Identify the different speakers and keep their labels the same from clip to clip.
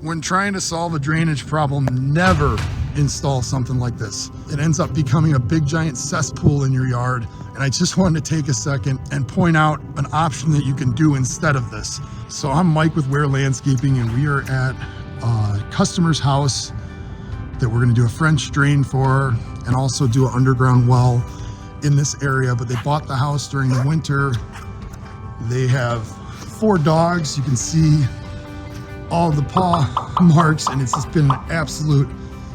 Speaker 1: When trying to solve a drainage problem, never install something like this. It ends up becoming a big giant cesspool in your yard. And I just wanted to take a second and point out an option that you can do instead of this. So I'm Mike with Ware Landscaping, and we are at a customer's house that we're gonna do a French drain for and also do an underground well in this area. But they bought the house during the winter. They have 4 dogs. You can see all the paw marks, and it's just been an absolute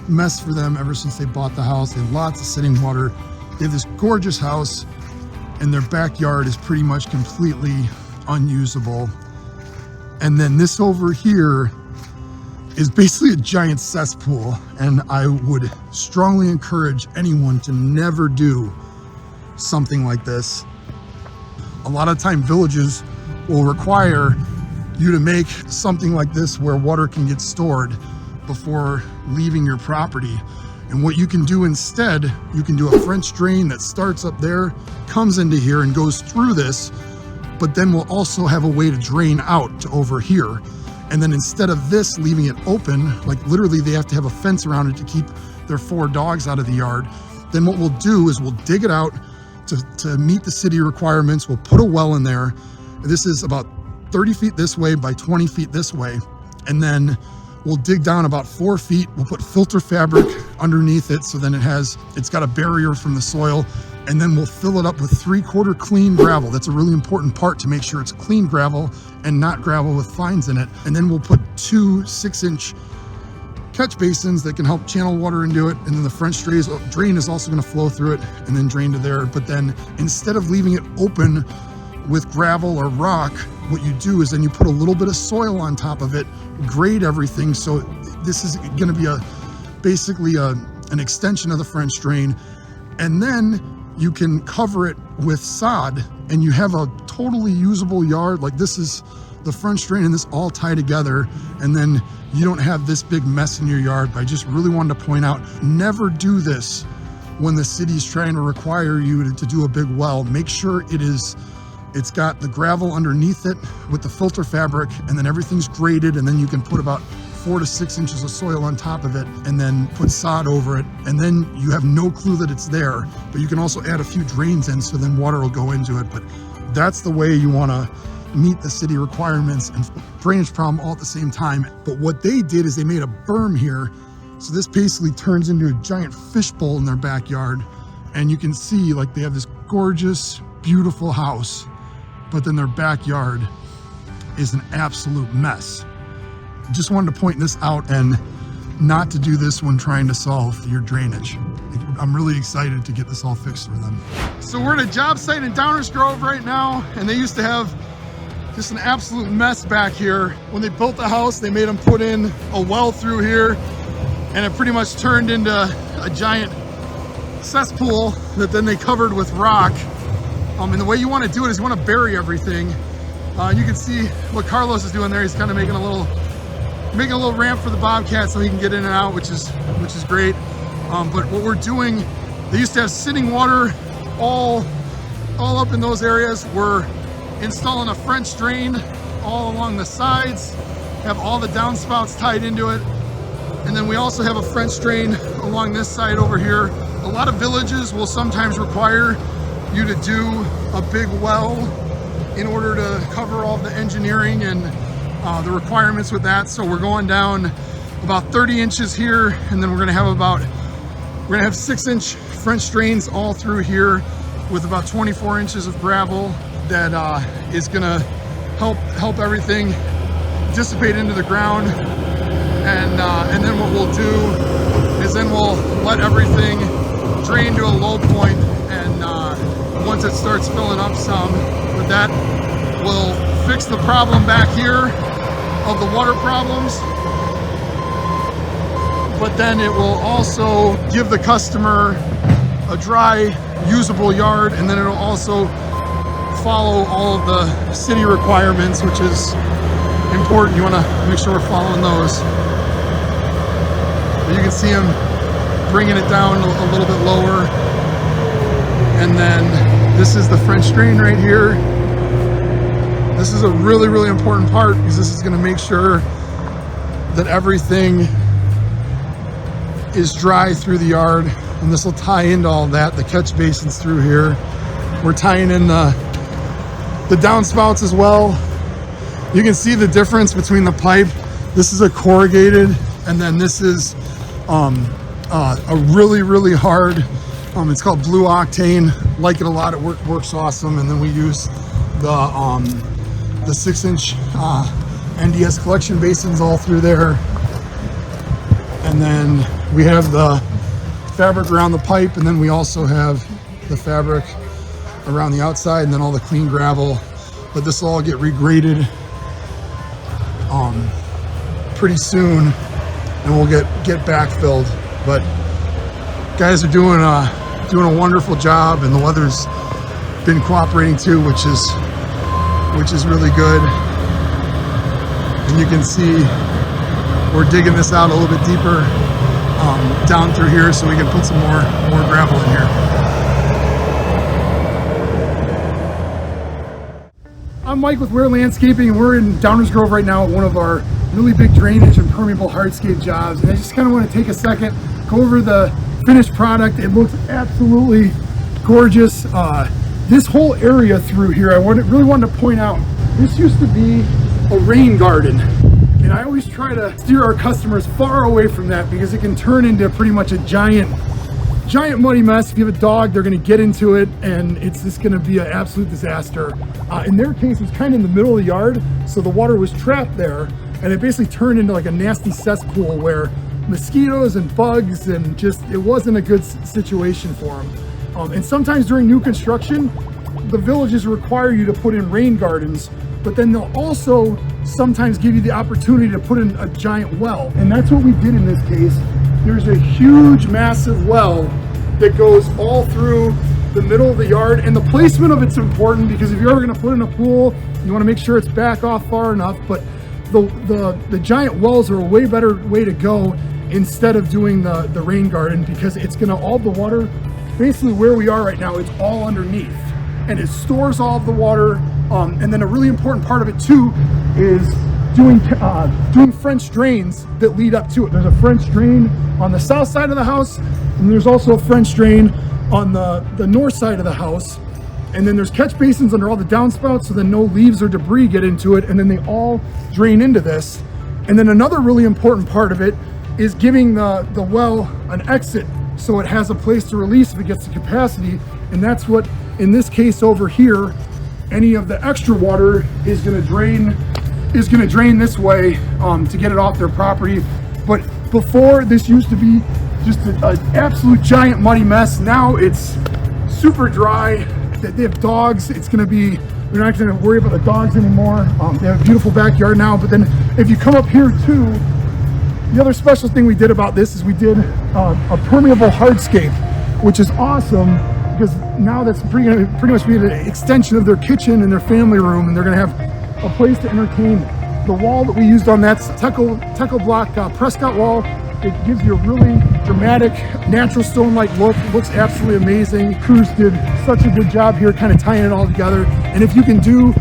Speaker 1: mess for them ever since they bought the house. They have lots of sitting water. They have this gorgeous house, and their backyard is pretty much completely unusable. And then this over here is basically a giant cesspool, and I would strongly encourage anyone to never do something like this. A lot of time villages will require you to make something like this where water can get stored before leaving your property. And what you can do instead, you can do a French drain that starts up there, comes into here and goes through this, but then we'll also have a way to drain out to over here. And then instead of this leaving it open, like literally they have to have a fence around it to keep their 4 dogs out of the yard, then what we'll do is we'll dig it out to meet the city requirements. We'll put a well in there. This is about 30 feet this way by 20 feet this way. And then we'll dig down about 4 feet. We'll put filter fabric underneath it, so then it's got a barrier from the soil. And then we'll fill it up with 3/4 clean gravel. That's a really important part, to make sure it's clean gravel and not gravel with fines in it. And then we'll put 2 6-inch catch basins that can help channel water into it. And then the French drain is also gonna flow through it and then drain to there. But then instead of leaving it open with gravel or rock, what you do is then you put a little bit of soil on top of it, grade everything. So this is gonna be basically an extension of the French drain. And then you can cover it with sod, and you have a totally usable yard. Like, this is the French drain and this all tie together, and then you don't have this big mess in your yard. But I just really wanted to point out, never do this when the city's trying to require you to do a big well. Make sure it's got the gravel underneath it with the filter fabric, and then everything's graded, and then you can put about 4 to 6 inches of soil on top of it and then put sod over it. And then you have no clue that it's there, but you can also add a few drains in, so then water will go into it. But that's the way you wanna meet the city requirements and drainage problem all at the same time. But what they did is they made a berm here. So this basically turns into a giant fishbowl in their backyard. And you can see, like, they have this gorgeous, beautiful house, but then their backyard is an absolute mess. Just wanted to point this out, and not to do this when trying to solve your drainage. I'm really excited to get this all fixed for them. So we're at a job site in Downers Grove right now, and they used to have just an absolute mess back here. When they built the house, they made them put in a well through here, and it pretty much turned into a giant cesspool that then they covered with rock. And the way you want to do it is you want to bury everything. You can see what Carlos is doing there. He's kind of making a little ramp for the bobcat so he can get in and out, which is great. But what we're doing, they used to have sitting water all up in those areas. We're installing a French drain all along the sides, have all the downspouts tied into it. And then we also have a French drain along this side over here. A lot of villages will sometimes require you to do a big well in order to cover all the engineering and the requirements with that. So we're going down about 30 inches here, and then we're gonna have 6-inch French drains all through here with about 24 inches of gravel that is gonna help everything dissipate into the ground. And then what we'll do is then we'll let everything drain to a low point, and once it starts filling up some, with that, we'll fix the problem back here of the water problems. But then it will also give the customer a dry, usable yard, and then it'll also follow all of the city requirements, which is important. You want to make sure we're following those. But you can see him bringing it down a little bit lower. And then this is the French drain right here. This is a really, really important part, because this is going to make sure that everything is dry through the yard, and this will tie into all that. The catch basins through here. We're tying in the downspouts as well. You can see the difference between the pipe. This is a corrugated, and then this is a really hard, it's called blue octane. Like it a lot, it works awesome. And then we use the 6-inch NDS collection basins all through there. And then we have the fabric around the pipe, and then we also have the fabric around the outside, and then all the clean gravel. But this will all get regraded pretty soon, and we'll get backfilled. But guys are doing a wonderful job, and the weather's been cooperating too, which is really good. And you can see we're digging this out a little bit deeper down through here, so we can put some more gravel in here. I'm Mike with Ware Landscaping, and we're in Downers Grove right now at one of our really big drainage and permeable hardscape jobs. And I just kind of want to take a second, go over the finished product. It looks absolutely gorgeous. This whole area through here, I really wanted to point out, this used to be a rain garden. And I always try to steer our customers far away from that, because it can turn into pretty much a giant muddy mess. If you have a dog, they're going to get into it, and it's just going to be an absolute disaster. In their case, it was kind of in the middle of the yard, so the water was trapped there, and it basically turned into like a nasty cesspool where mosquitoes and bugs, and just, it wasn't a good situation for them. And sometimes during new construction, the villages require you to put in rain gardens, but then they'll also sometimes give you the opportunity to put in a giant well. And that's what we did in this case. There's a huge, massive well that goes all through the middle of the yard, and the placement of it's important, because if you're ever gonna put in a pool, you wanna make sure it's back off far enough. But the giant wells are a way better way to go instead of doing the rain garden, because it's gonna, all the water, basically where we are right now, it's all underneath, and it stores all of the water. And then a really important part of it too is doing French drains that lead up to it. There's a French drain on the south side of the house, and there's also a French drain on the north side of the house. And then there's catch basins under all the downspouts, so then no leaves or debris get into it, and then they all drain into this. And then another really important part of it is giving the well an exit, so it has a place to release if it gets to capacity. And that's what, in this case over here, any of the extra water is going to drain this way to get it off their property. But before, this used to be just an absolute giant muddy mess. Now it's super dry. They have dogs. It's going to be, we're not going to worry about the dogs anymore. They have a beautiful backyard now. But then if you come up here too, the other special thing we did about this is we did a permeable hardscape, which is awesome, because now that's pretty much be an extension of their kitchen and their family room, and they're going to have a place to entertain. The wall that we used on that's Teco block Prescott wall. It gives you a really dramatic, natural stone-like look. It looks absolutely amazing. Crews did such a good job here, kind of tying it all together. And if you can do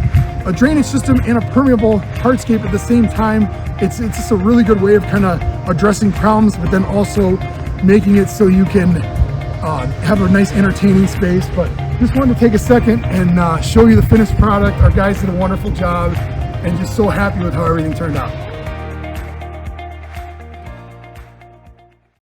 Speaker 1: a drainage system and a permeable hardscape at the same time, it's just a really good way of kind of addressing problems, but then also making it so you can have a nice entertaining space. But just wanted to take a second and show you the finished product. Our guys did a wonderful job, and just so happy with how everything turned out.